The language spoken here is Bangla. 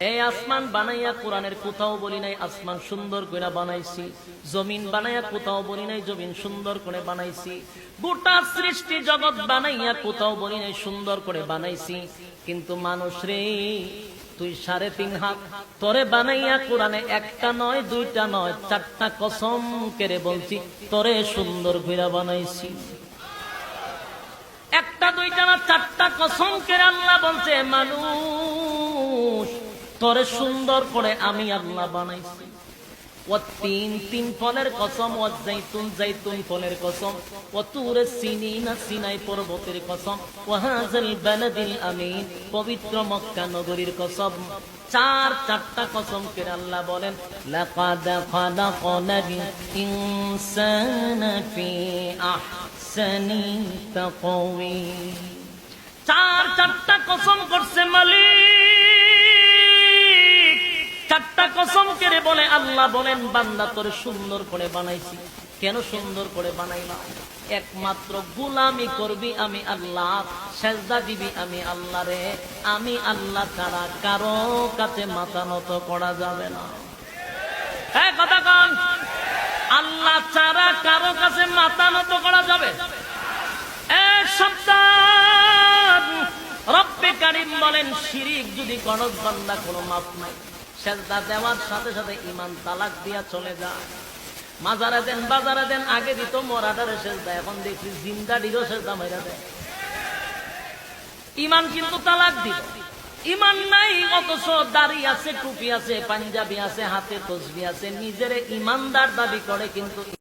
এই আসমান বানাইয়া কোরআনের কোথাও বলি নাই আসমান সুন্দর করে বানাইছি, জমিন বানাইয়া কোথাও বলি নাই জমিন সুন্দর করে বানাইছি, গোটা সৃষ্টি জগৎ বানাইয়া কোথাও বলি নাই সুন্দর করে বানাইছি। কিন্তু মানুষ রে, তুই 3.5 হাত তোরে বানাইয়া কোরআনে একটা নয়, দুইটা নয়, 4টা কসম করে বলছি তোরে সুন্দর করে বানাইছি। একটা দুইটা না, 4টা কসম করে আল্লাহ বলছে মানুষ তোরে সুন্দর করে আমি আল্লাহ বানাইছি। ও তিন ফলের কসম, ও জাইতুন ফলের কসম, ও তুরে সিনিনা সিনাই পর্বতের কসম, ও হাযাল বালাদিল আমিন পবিত্র মক্কা নগরীর কসম। 4টা কসম করে আল্লাহ বলেন লাকাদ খালাকনাল ইনসানা ফি আহসানি তাকওয়িম। 4টা কসম করছে মালিক। 4টা কসম করে বলে আল্লাহ বলেন বান্দা তোরে সুন্দর করে বানাইছি। কেন সুন্দর করে বানাইলাম? একমাত্র গোলামি করবি আমি আল্লাহ, সেজদা দিবি আমি আল্লাহ রে। আমি আল্লাহ ছাড়া কারো কাছে মাথা নত করা যাবে না। হ্যাঁ কথা কন, আল্লাহ ছাড়া কারো কাছে মাথা নত করা যাবে? এক সপ্তাহ রব্বে কারীম বলেন শিরিক যদি করস বান্দা কোনো মাপ নাই। সেজদা দেওয়ার সাথে সাথে ঈমান তালাক দিয়া চলে যায়। মাজারে দেন বাজারে দেন, আগে দিত মরাটারে সেজদা, এখন দেখি জিন্দাডিরও সেজদা মাইরা দেয়। ঈমান কিন্তু তালাক দিল। ঈমান নাই অথচ দাড়ি আছে, টুপি আছে, পাঞ্জাবি আছে, হাতে তসবিহ আছে, নিজের ঈমানদার দাবি করে কিন্তু